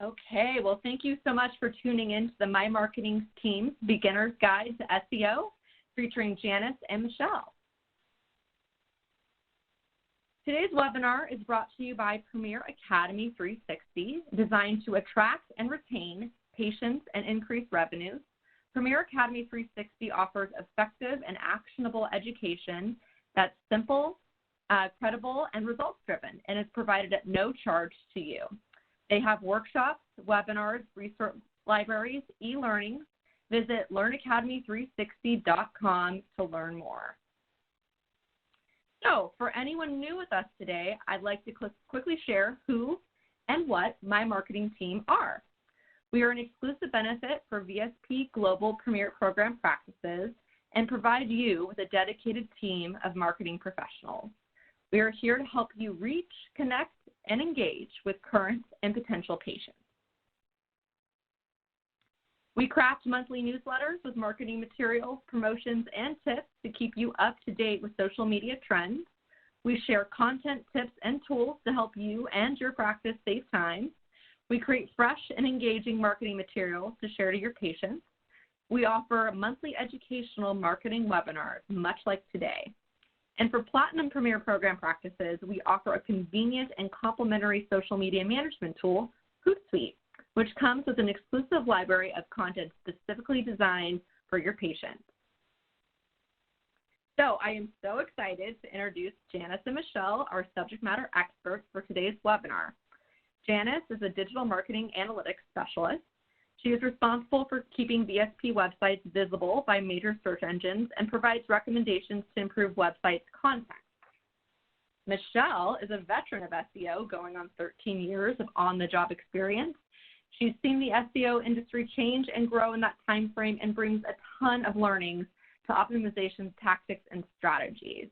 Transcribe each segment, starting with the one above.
Okay, well, thank you so much for tuning in to the My Marketing Team's Beginner's Guide to SEO, featuring Janice and Michelle. Today's webinar is brought to you by Premier Academy 360, designed to attract and retain patients and increase revenues. Premier Academy 360 offers effective and actionable education that's simple, credible, and results-driven, and is provided at no charge to you. They have workshops, webinars, research libraries, e-learning. Visit learnacademy360.com to learn more. So, for anyone new with us today, I'd like to quickly share who and what My Marketing Team are. We are an exclusive benefit for VSP Global Premier Program Practices and provide you with a dedicated team of marketing professionals. We are here to help you reach, connect, and engage with current and potential patients. We craft monthly newsletters with marketing materials, promotions, and tips to keep you up to date with social media trends. We share content, tips, and tools to help you and your practice save time. We create fresh and engaging marketing materials to share to your patients. We offer monthly educational marketing webinars, much like today. And for Platinum Premier Program Practices, we offer a convenient and complementary social media management tool, Hootsuite, which comes with an exclusive library of content specifically designed for your patients. So I am so excited to introduce Janice and Michelle, our subject matter experts for today's webinar. Janice is a digital marketing analytics specialist. She is responsible for keeping VSP websites visible by major search engines and provides recommendations to improve websites' content. Michelle is a veteran of SEO, going on 13 years of on-the-job experience. She's seen the SEO industry change and grow in that time frame and brings a ton of learnings to optimization tactics and strategies.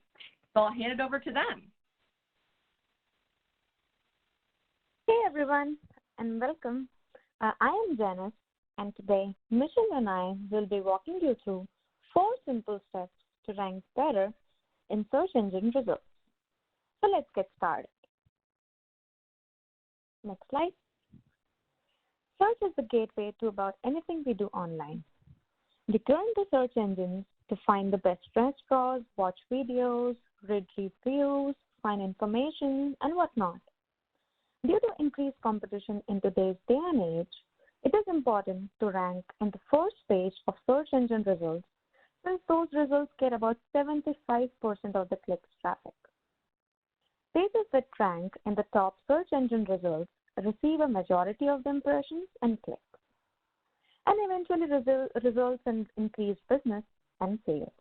So I'll hand it over to them. Hey everyone, and welcome. I am Janice, and today Michelle and I will be walking you through 4 simple steps to rank better in search engine results. So let's get started. Next slide. Search is the gateway to about anything we do online. We turn to search engines to find the best restaurants, watch videos, read reviews, find information, and whatnot. Due to increased competition in today's day and age, it is important to rank in the first page of search engine results, since those results get about 75% of the clicks traffic. Pages that rank in the top search engine results receive a majority of the impressions and clicks, and eventually results in increased business and sales.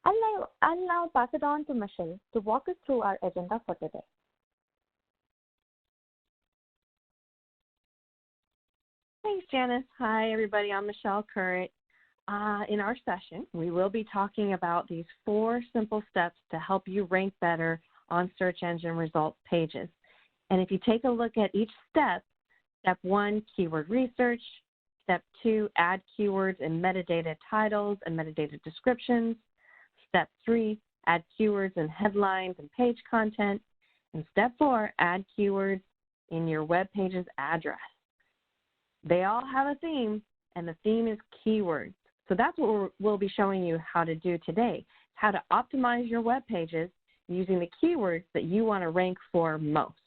I'll now pass it on to Michelle to walk us through our agenda for today. Thanks, Janice. Hi, everybody. I'm Michelle Currett. In our session, we will be talking about these 4 simple steps to help you rank better on search engine results pages. And if you take a look at each step, step 1, keyword research. Step 2, add keywords in metadata titles and metadata descriptions. Step 3, add keywords in headlines and page content. And step 4, add keywords in your web page's address. They all have a theme, and the theme is keywords. So that's what we'll be showing you how to do today, how to optimize your web pages using the keywords that you want to rank for most.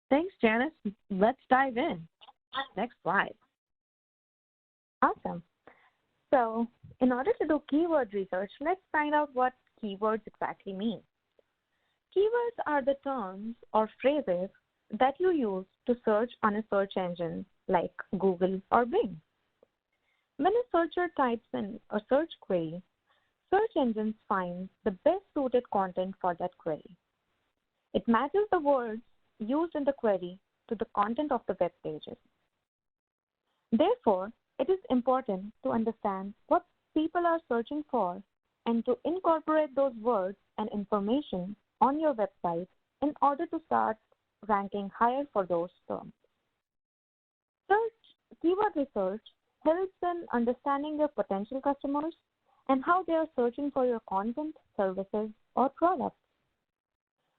Thanks, Janice. Let's dive in. Next slide. Awesome. So in order to do keyword research, let's find out what keywords exactly mean. Keywords are the terms or phrases that you use to search on a search engine like Google or Bing. When a searcher types in a search query, search engines find the best suited content for that query. It matches the words used in the query to the content of the web pages. Therefore, it is important to understand what people are searching for and to incorporate those words and information on your website in order to start ranking higher for those terms. Keyword research helps in understanding your potential customers and how they are searching for your content, services, or products.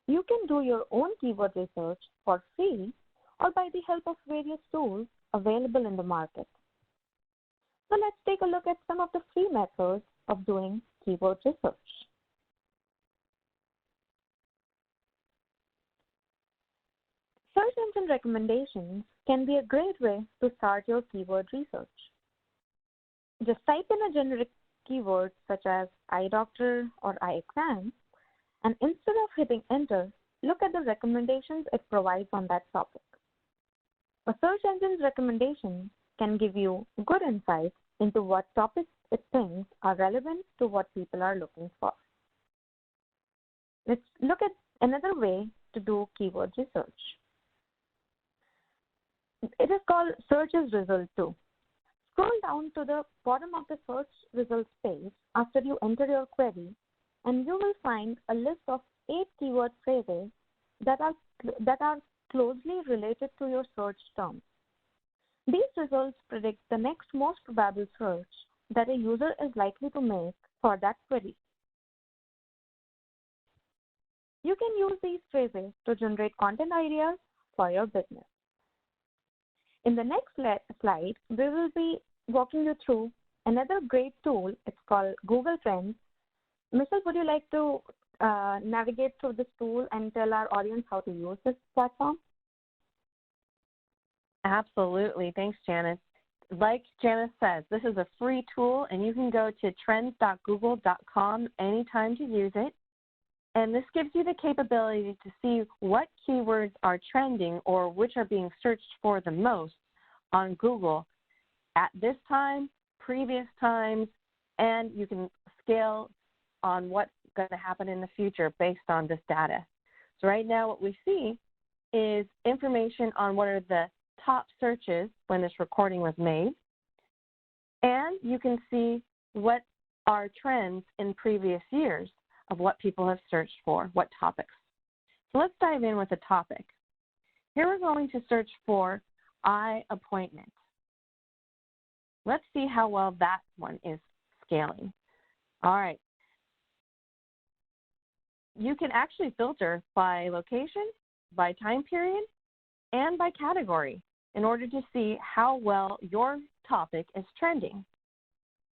You can do your own keyword research for free or by the help of various tools available in the market. So let's take a look at some of the free methods of doing keyword research. Search engine recommendations can be a great way to start your keyword research. Just type in a generic keyword such as eye doctor or eye exam, and instead of hitting enter, look at the recommendations it provides on that topic. A search engine's recommendation can give you good insight into what topics it thinks are relevant to what people are looking for. Let's look at another way to do keyword research. It is called Search as Result 2. Scroll down to the bottom of the search results page after you enter your query, and you will find a list of 8 keyword phrases that are closely related to your search term. These results predict the next most probable search that a user is likely to make for that query. You can use these phrases to generate content ideas for your business. In the next slide, we will be walking you through another great tool. It's called Google Trends. Michelle, would you like to navigate through this tool and tell our audience how to use this platform? Absolutely. Thanks, Janice. Like Janice says, this is a free tool, and you can go to trends.google.com anytime to use it. And this gives you the capability to see what keywords are trending or which are being searched for the most on Google at this time, previous times, and you can scale on what's going to happen in the future based on this data. So right now what we see is information on what are the top searches when this recording was made, and you can see what are trends in previous years of what people have searched for, what topics. So let's dive in with a topic. Here we're going to search for eye appointment. Let's see how well that one is scaling. All right. You can actually filter by location, by time period, and by category in order to see how well your topic is trending.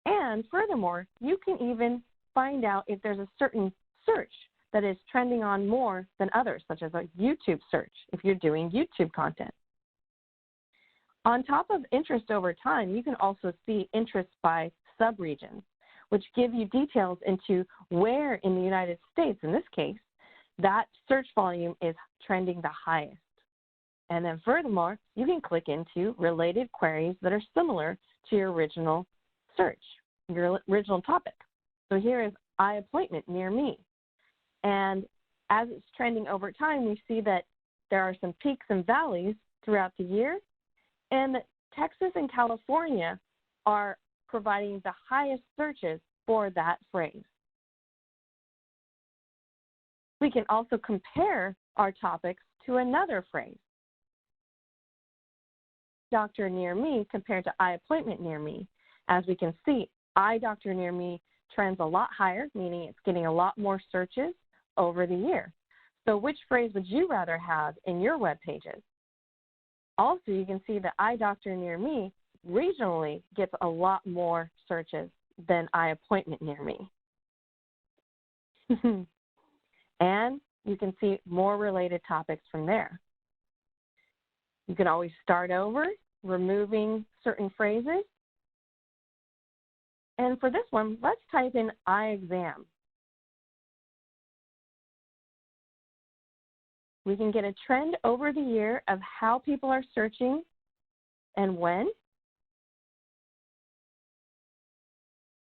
And furthermore, you can even find out if there's a certain search that is trending on more than others, such as a YouTube search if you're doing YouTube content. On top of interest over time, you can also see interest by subregions, which give you details into where in the United States, in this case, that search volume is trending the highest. And then furthermore, you can click into related queries that are similar to your original search, your original topic. So here is eye appointment near me. And as it's trending over time, we see that there are some peaks and valleys throughout the year, and that Texas and California are providing the highest searches for that phrase. We can also compare our topics to another phrase. Doctor near me compared to eye appointment near me. As we can see, eye doctor near me trends a lot higher, meaning it's getting a lot more searches over the year. So which phrase would you rather have in your web pages? Also, you can see that eye doctor near me regionally gets a lot more searches than eye appointment near me. And you can see more related topics from there. You can always start over, removing certain phrases. And for this one, let's type in eye exam. We can get a trend over the year of how people are searching and when.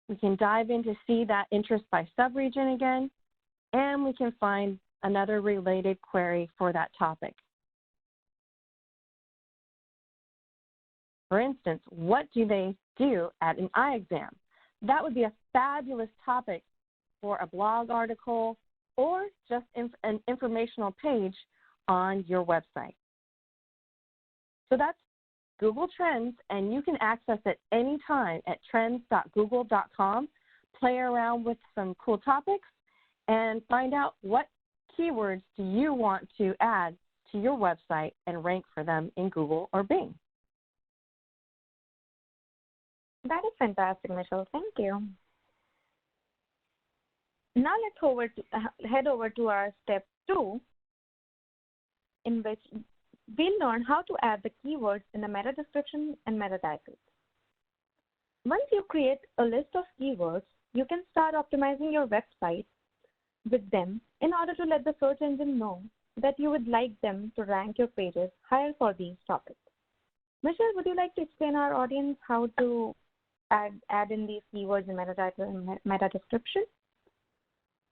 We can dive in to see that interest by subregion again, and we can find another related query for that topic. For instance, what do they do at an eye exam? That would be a fabulous topic for a blog article or just an informational page on your website. So that's Google Trends, and you can access it anytime at trends.google.com. Play around with some cool topics and find out what keywords do you want to add to your website and rank for them in Google or Bing. That is fantastic, Michelle. Thank you. Now let's head over to our step 2, in which we'll learn how to add the keywords in the meta description and meta titles. Once you create a list of keywords, you can start optimizing your website with them in order to let the search engine know that you would like them to rank your pages higher for these topics. Michelle, would you like to explain our audience how to add in these keywords in meta title and meta description?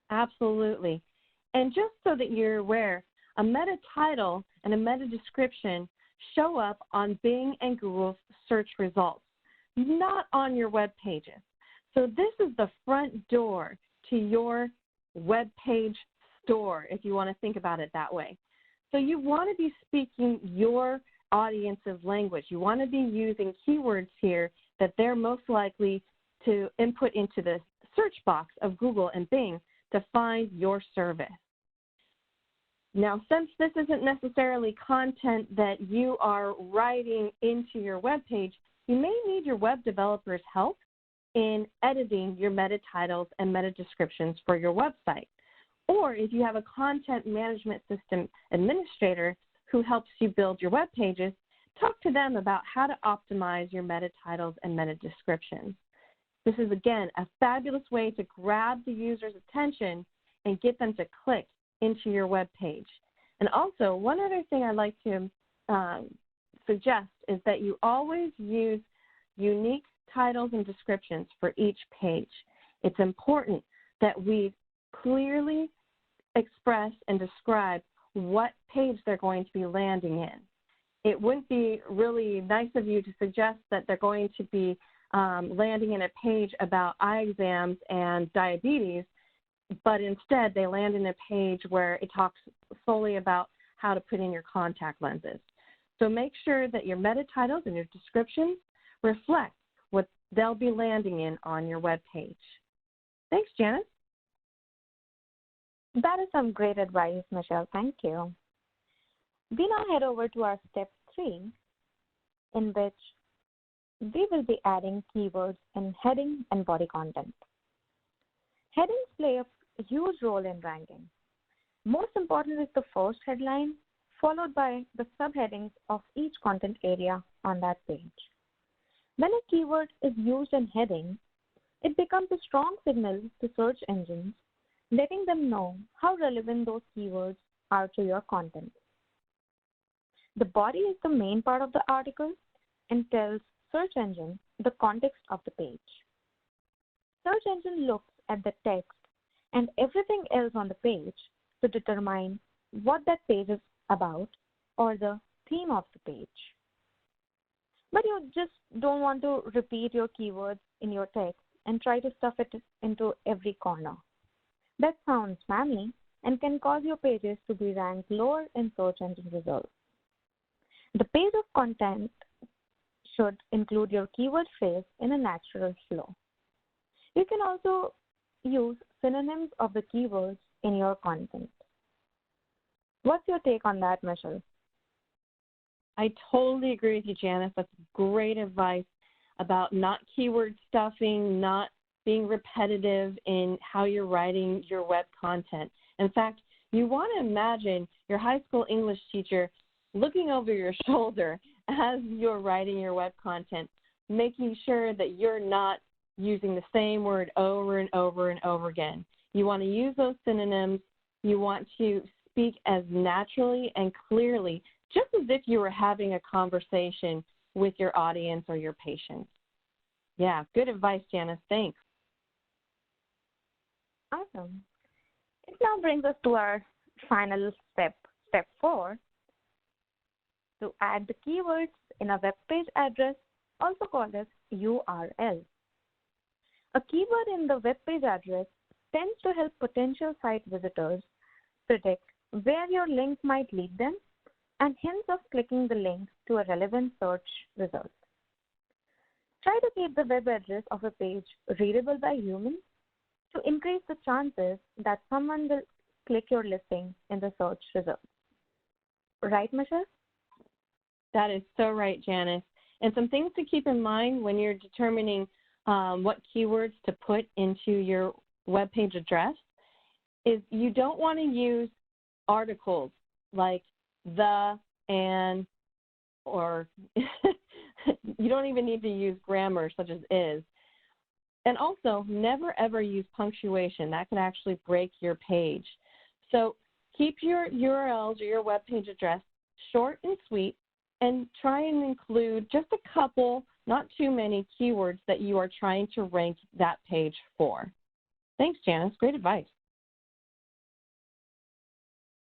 Absolutely. And just so that you're aware, a meta title and a meta description show up on Bing and Google's search results, not on your web pages. So this is the front door to your web page store, if you want to think about it that way. So you want to be speaking your audience's language. You want to be using keywords here that they're most likely to input into the search box of Google and Bing to find your service. Now, since this isn't necessarily content that you are writing into your web page, you may need your web developer's help in editing your meta titles and meta descriptions for your website. Or if you have a content management system administrator who helps you build your web pages, talk to them about how to optimize your meta titles and meta descriptions. This is, again, a fabulous way to grab the user's attention and get them to click into your web page. And also, one other thing I'd like to suggest is that you always use unique titles and descriptions for each page. It's important that we clearly express and describe what page they're going to be landing in. It wouldn't be really nice of you to suggest that they're going to be landing in a page about eye exams and diabetes, but instead they land in a page where it talks solely about how to put in your contact lenses. So make sure that your meta titles and your descriptions reflect what they'll be landing in on your web page. Thanks, Janice. That is some great advice, Michelle. Thank you. We now head over to our step 3, in which we will be adding keywords in heading and body content. Headings play a huge role in ranking. Most important is the first headline, followed by the subheadings of each content area on that page. When a keyword is used in heading, it becomes a strong signal to search engines, letting them know how relevant those keywords are to your content. The body is the main part of the article and tells search engine the context of the page. Search engine looks at the text and everything else on the page to determine what that page is about or the theme of the page. But you just don't want to repeat your keywords in your text and try to stuff it into every corner. That sounds spammy and can cause your pages to be ranked lower in search engine results. The page of content should include your keyword phrase in a natural flow. You can also use synonyms of the keywords in your content. What's your take on that, Michelle? I totally agree with you, Janice. That's great advice about not keyword stuffing, not being repetitive in how you're writing your web content. In fact, you want to imagine your high school English teacher looking over your shoulder as you're writing your web content, making sure that you're not using the same word over and over and over again. You want to use those synonyms. You want to speak as naturally and clearly, just as if you were having a conversation with your audience or your patients. Yeah, good advice, Janice. Thanks. Awesome. It now brings us to our final step, step 4, to add the keywords in a web page address, also called as URL. A keyword in the web page address tends to help potential site visitors predict where your link might lead them and hints of clicking the link to a relevant search result. Try to keep the web address of a page readable by humans to increase the chances that someone will click your listing in the search results. Right, Michelle? That is so right, Janice. And some things to keep in mind when you're determining what keywords to put into your web page address is you don't want to use articles like the, and, or you don't even need to use grammar such as is. And also, never ever use punctuation. That can actually break your page. So keep your URLs or your web page address short and sweet, and try and include just a couple, not too many, keywords that you are trying to rank that page for. Thanks, Janice. Great advice.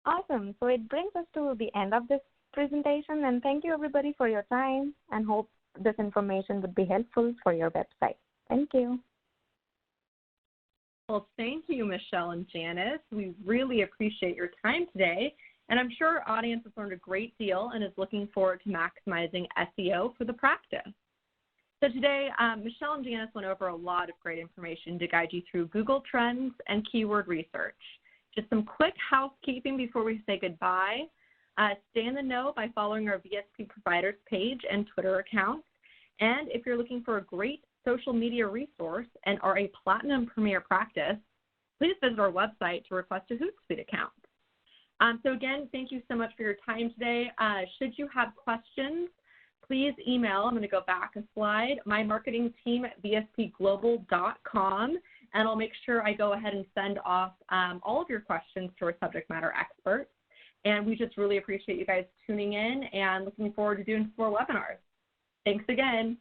Awesome. So it brings us to the end of this presentation, and thank you everybody for your time, and hope this information would be helpful for your website. Thank you. Well, thank you, Michelle and Janice. We really appreciate your time today, and I'm sure our audience has learned a great deal and is looking forward to maximizing SEO for the practice. So today, Michelle and Janice went over a lot of great information to guide you through Google Trends and keyword research. Just some quick housekeeping before we say goodbye. Stay in the know by following our VSP Providers page and Twitter account. And if you're looking for a great social media resource and are a Platinum Premier practice, please visit our website to request a Hootsuite account. So again, thank you so much for your time today. Should you have questions, please email, I'm going to go back a slide, mymarketingteam@vspglobal.com, and I'll make sure I go ahead and send off all of your questions to our subject matter experts. And we just really appreciate you guys tuning in and looking forward to doing some more webinars. Thanks again.